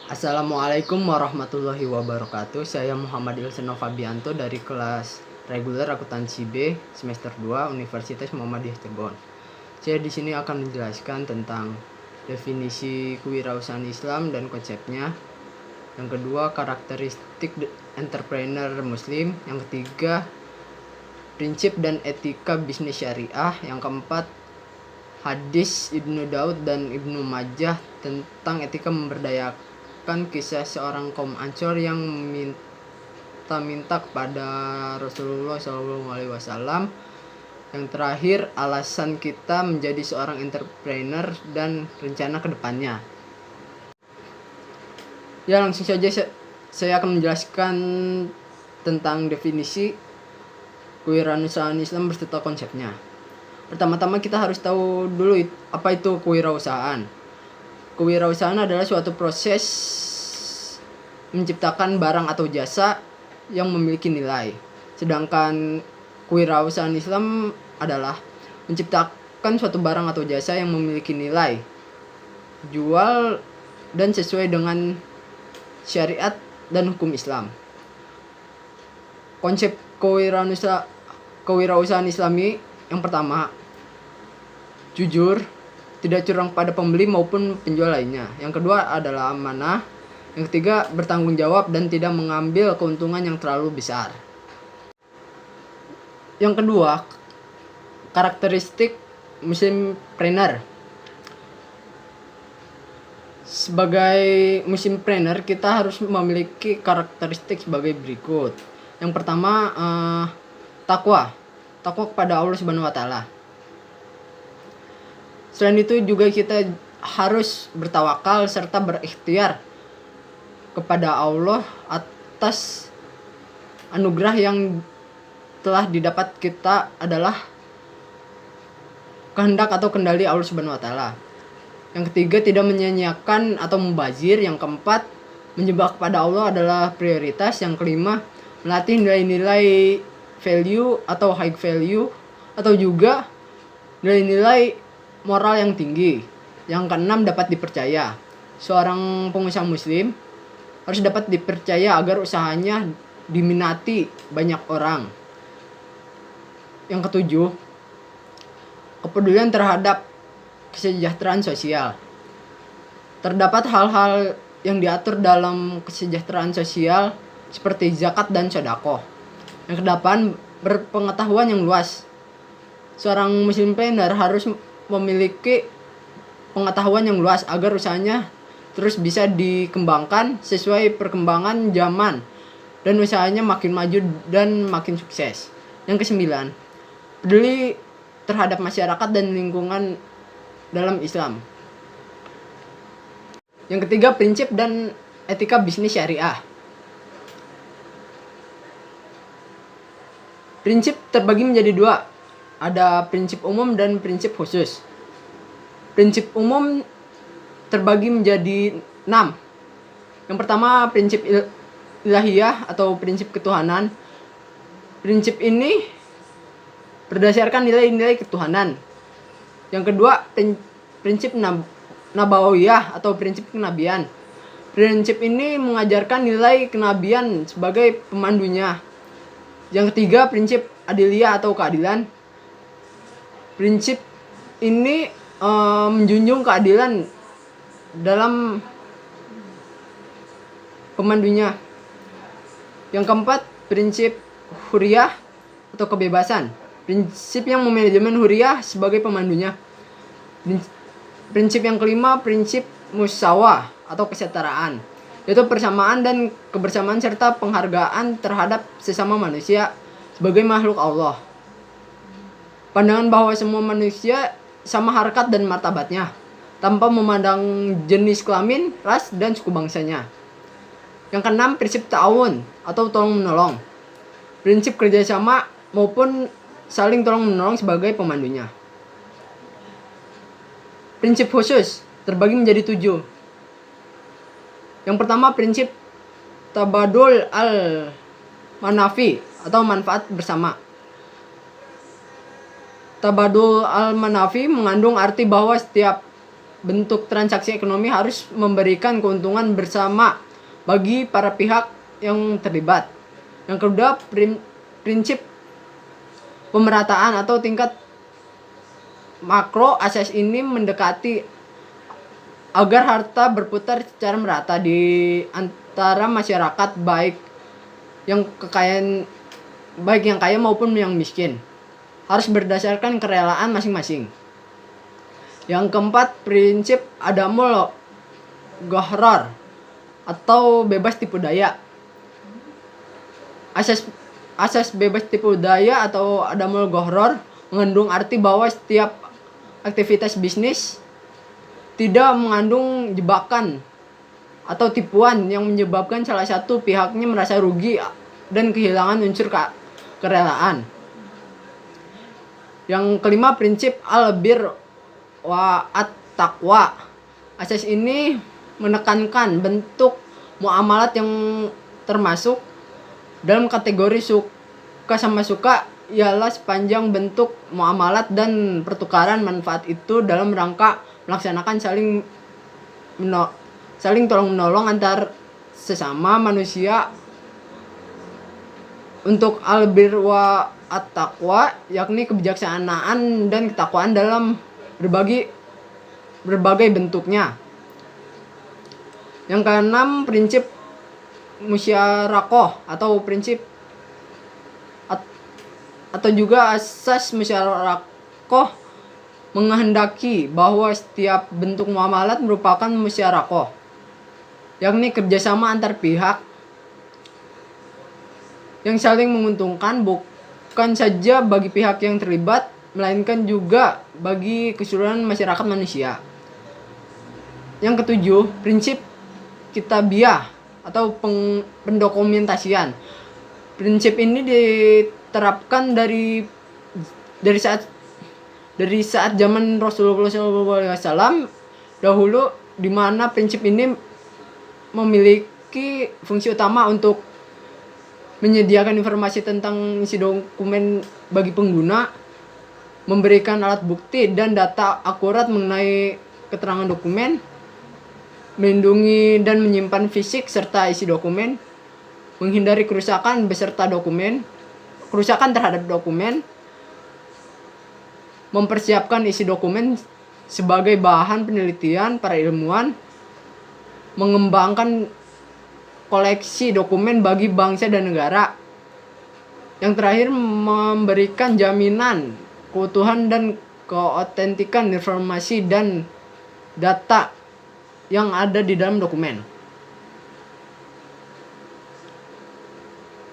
Assalamualaikum warahmatullahi wabarakatuh. Saya Muhammad Ilseno Fabianto dari kelas reguler akuntansi B semester 2 Universitas Muhammadiyah Cirebon. Saya di sini akan menjelaskan tentang definisi kewirausahaan Islam dan konsepnya. Yang kedua, karakteristik entrepreneur muslim. Yang ketiga, prinsip dan etika bisnis syariah. Yang keempat, hadis Ibnu Daud dan Ibnu Majah tentang etika memberdayakan, kisah seorang kaum Ansor yang minta kepada Rasulullah SAW. Yang terakhir, alasan kita menjadi seorang entrepreneur dan rencana kedepannya. Ya, langsung saja saya akan menjelaskan tentang definisi kewirausahaan Islam beserta konsepnya. Pertama-tama kita harus tahu dulu apa itu kewirausahaan. Kewirausahaan adalah suatu proses menciptakan barang atau jasa yang memiliki nilai. Sedangkan kewirausahaan Islam adalah menciptakan suatu barang atau jasa yang memiliki nilai, jual dan sesuai dengan syariat dan hukum Islam. Konsep kewirausahaan Islami yang pertama, jujur, tidak curang pada pembeli maupun penjual lainnya. Yang kedua adalah amanah. Yang ketiga, bertanggung jawab dan tidak mengambil keuntungan yang terlalu besar. Yang kedua, karakteristik muslimpreneur. Sebagai muslimpreneur, kita harus memiliki karakteristik sebagai berikut. Yang pertama, takwa kepada Allah Subhanahu wa taala. Selain itu juga kita harus bertawakal serta berikhtiar kepada Allah atas anugerah yang telah didapat kita adalah kehendak atau kendali Allah Subhanahu wa taala. Yang ketiga, tidak menyia-nyiakan atau mubazir. Yang keempat, menyembah kepada Allah adalah prioritas. Yang kelima, melatih nilai-nilai value atau high value atau juga nilai-nilai moral yang tinggi. Yang keenam, dapat dipercaya. Seorang pengusaha muslim harus dapat dipercaya agar usahanya diminati banyak orang. Yang ketujuh, kepedulian terhadap kesejahteraan sosial. Terdapat hal-hal yang diatur dalam kesejahteraan sosial seperti zakat dan sedekah. Yang kedelapan, berpengetahuan yang luas. Seorang muslimpreneur harus memiliki pengetahuan yang luas agar usahanya terus bisa dikembangkan sesuai perkembangan zaman dan usahanya makin maju dan makin sukses. Yang kesembilan, peduli terhadap masyarakat dan lingkungan dalam Islam. Yang ketiga, prinsip dan etika bisnis syariah. Prinsip terbagi menjadi dua. Ada prinsip umum dan prinsip khusus. Prinsip umum terbagi menjadi 6. Yang pertama, prinsip ilahiyah atau prinsip ketuhanan. Prinsip ini berdasarkan nilai-nilai ketuhanan. Yang kedua, prinsip nabawiyah atau prinsip kenabian. Prinsip ini mengajarkan nilai kenabian sebagai pemandunya. Yang ketiga, prinsip adiliyah atau keadilan. Prinsip ini menjunjung keadilan dalam pemandunya. Yang keempat, prinsip huriyah atau kebebasan. Prinsip yang memanajemen huriyah sebagai pemandunya. Prinsip yang kelima, prinsip musawah atau kesetaraan, yaitu persamaan dan kebersamaan serta penghargaan terhadap sesama manusia sebagai makhluk Allah. Pandangan bahwa semua manusia sama harkat dan martabatnya, tanpa memandang jenis kelamin, ras, dan suku bangsanya. Yang keenam, prinsip ta'awun atau tolong-menolong. Prinsip kerjasama maupun saling tolong-menolong sebagai pemandunya. Prinsip khusus terbagi menjadi 7. Yang pertama, prinsip tabadul al-manafi atau manfaat bersama. Tabadul al-manafi mengandung arti bahwa setiap bentuk transaksi ekonomi harus memberikan keuntungan bersama bagi para pihak yang terlibat. Yang kedua, prinsip pemerataan atau tingkat makro. Asas ini mendekati agar harta berputar secara merata di antara masyarakat, baik yang kaya maupun yang miskin, harus berdasarkan kerelaan masing-masing. Yang keempat, prinsip adamul gharar atau bebas tipu daya. Asas bebas tipu daya atau adamul gharar mengandung arti bahwa setiap aktivitas bisnis tidak mengandung jebakan atau tipuan yang menyebabkan salah satu pihaknya merasa rugi dan kehilangan unsur kerelaan. Yang kelima, prinsip al-bir wa at-taqwa. Asas ini menekankan bentuk muamalat yang termasuk dalam kategori suka sama suka ialah sepanjang bentuk muamalat dan pertukaran manfaat itu dalam rangka melaksanakan saling tolong menolong antar sesama manusia. Untuk albir wa at-taqwa yakni kebijaksanaan dan ketakwaan dalam berbagai bentuknya. Yang keenam, prinsip musyarakoh atau prinsip atau juga asas musyarakoh menghendaki bahwa setiap bentuk muamalat merupakan musyarakoh, yakni kerjasama antar pihak yang saling menguntungkan bukan saja bagi pihak yang terlibat, melainkan juga bagi keseluruhan masyarakat manusia. Yang ketujuh, prinsip kitabiah atau pendokumentasian. Prinsip ini diterapkan dari saat zaman Rasulullah SAW dahulu, di mana prinsip ini memiliki fungsi utama untuk menyediakan informasi tentang isi dokumen bagi pengguna, memberikan alat bukti dan data akurat mengenai keterangan dokumen, melindungi dan menyimpan fisik serta isi dokumen, menghindari kerusakan terhadap dokumen, mempersiapkan isi dokumen sebagai bahan penelitian para ilmuwan, mengembangkan koleksi dokumen bagi bangsa dan negara. Yang terakhir, memberikan jaminan keutuhan dan keotentikan informasi dan data yang ada di dalam dokumen.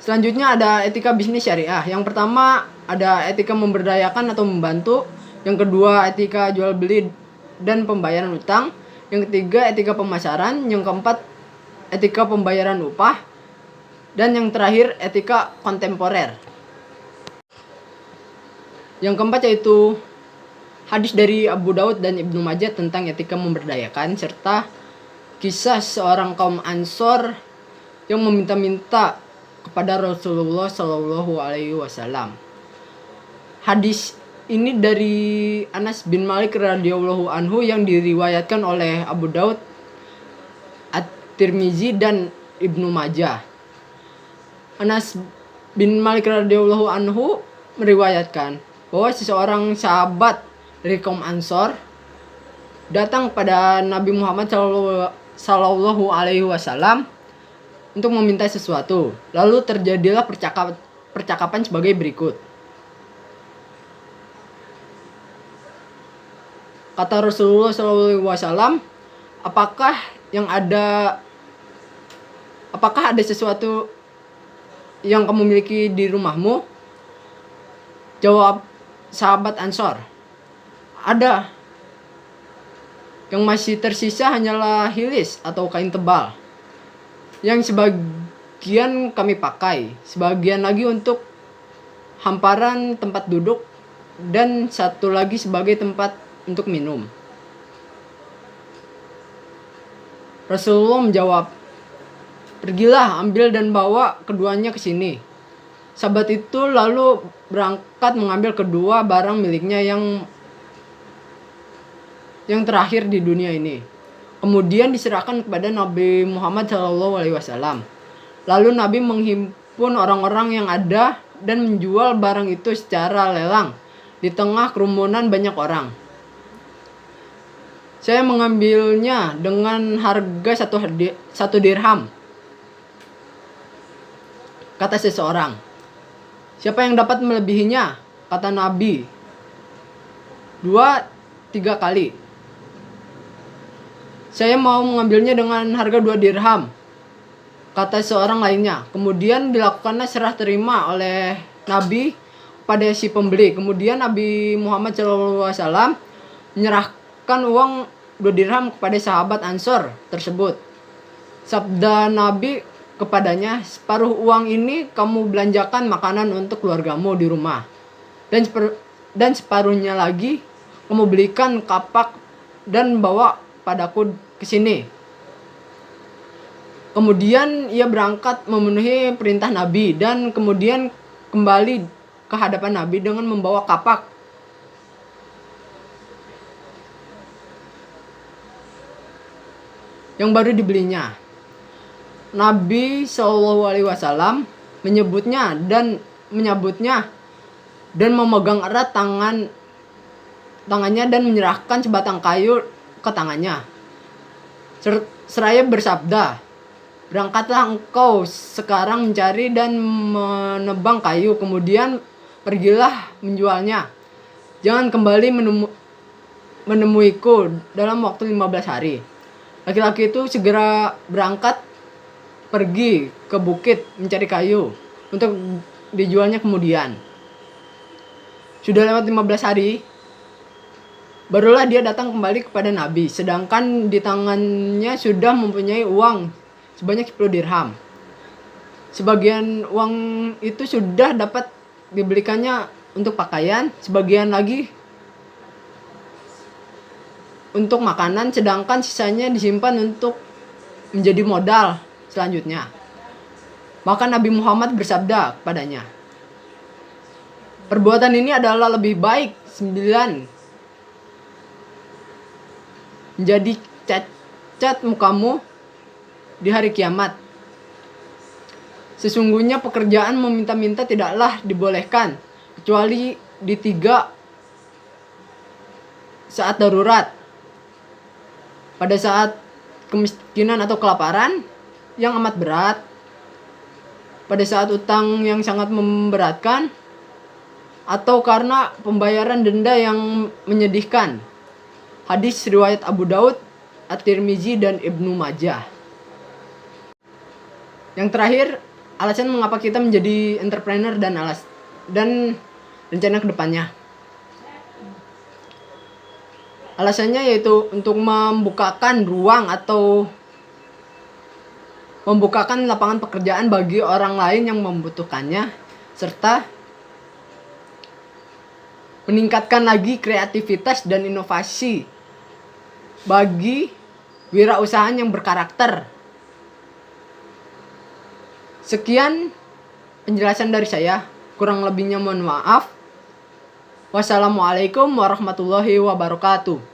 Selanjutnya ada etika bisnis syariah. Yang pertama ada etika memberdayakan atau membantu. Yang kedua etika jual beli dan pembayaran utang. Yang ketiga etika pemasaran. Yang keempat etika pembayaran upah. Dan yang terakhir etika kontemporer. Yang keempat yaitu hadis dari Abu Daud dan Ibnu Majah tentang etika memberdayakan, serta kisah seorang kaum Ansor yang meminta-minta kepada Rasulullah Shallallahu Alaihi Wasallam. Hadis ini dari Anas bin Malik radhiyallahu anhu yang diriwayatkan oleh Abu Daud, At-Tirmizi dan Ibnu Majah. Anas bin Malik radhiyallahu anhu meriwayatkan bahwa seseorang sahabat dari kaum Ansor datang pada Nabi Muhammad Sallallahu Alaihi Wasallam untuk meminta sesuatu. Lalu terjadilah percakapan sebagai berikut. Kata Rasulullah Sallallahu Alaihi Wasallam, apakah ada sesuatu yang kamu miliki di rumahmu? Jawab sahabat Ansor, ada. Yang masih tersisa hanyalah hilis atau kain tebal, yang sebagian kami pakai, sebagian lagi untuk hamparan tempat duduk, dan satu lagi sebagai tempat untuk minum. Rasulullah menjawab, pergilah, ambil dan bawa keduanya ke sini. Sahabat itu lalu berangkat mengambil kedua barang miliknya yang yang terakhir di dunia ini. Kemudian diserahkan kepada Nabi Muhammad SAW. Lalu Nabi menghimpun orang-orang yang ada dan menjual barang itu secara lelang di tengah kerumunan banyak orang. Saya mengambilnya dengan harga satu dirham. Kata seseorang. Siapa yang dapat melebihinya? Kata Nabi. 2-3 kali. Saya mau mengambilnya dengan harga 2 dirham. Kata seorang lainnya. Kemudian dilakukanlah serah terima oleh Nabi pada si pembeli. Kemudian Nabi Muhammad SAW menyerahkan uang 2 dirham kepada sahabat Ansor tersebut. Sabda Nabi kepadanya, separuh uang ini kamu belanjakan makanan untuk keluargamu di rumah. Dan separuhnya lagi kamu belikan kapak dan bawa padaku ke sini. Kemudian ia berangkat memenuhi perintah Nabi dan kemudian kembali ke hadapan Nabi dengan membawa kapak. Yang baru dibelinya. Nabi SAW menyebutnya dan memegang erat tangannya dan menyerahkan sebatang kayu ke tangannya. Seraya bersabda, berangkatlah engkau sekarang mencari dan menebang kayu, kemudian pergilah menjualnya. Jangan kembali menemuiku dalam waktu 15 hari. Laki-laki itu segera berangkat pergi ke bukit mencari kayu untuk dijualnya kemudian. Sudah lewat 15 hari, barulah dia datang kembali kepada Nabi, sedangkan di tangannya sudah mempunyai uang sebanyak 10 dirham. Sebagian uang itu sudah dapat dibelikannya untuk pakaian, sebagian lagi untuk makanan, sedangkan sisanya disimpan untuk menjadi modal selanjutnya. Maka Nabi Muhammad bersabda kepadanya, perbuatan ini adalah lebih baik 9 menjadi cacat mukamu di hari kiamat. Sesungguhnya pekerjaan meminta-minta tidaklah dibolehkan kecuali di 3 saat darurat. Pada saat kemiskinan atau kelaparan yang amat berat, pada saat utang yang sangat memberatkan, atau karena pembayaran denda yang menyedihkan. Hadis riwayat Abu Daud, At-Tirmizi dan Ibnu Majah. Yang terakhir, alasan mengapa kita menjadi entrepreneur dan rencana kedepannya. Alasannya yaitu untuk membukakan ruang atau membukakan lapangan pekerjaan bagi orang lain yang membutuhkannya, serta meningkatkan lagi kreativitas dan inovasi bagi wirausahaan yang berkarakter. Sekian penjelasan dari saya, kurang lebihnya mohon maaf. Wassalamualaikum warahmatullahi wabarakatuh.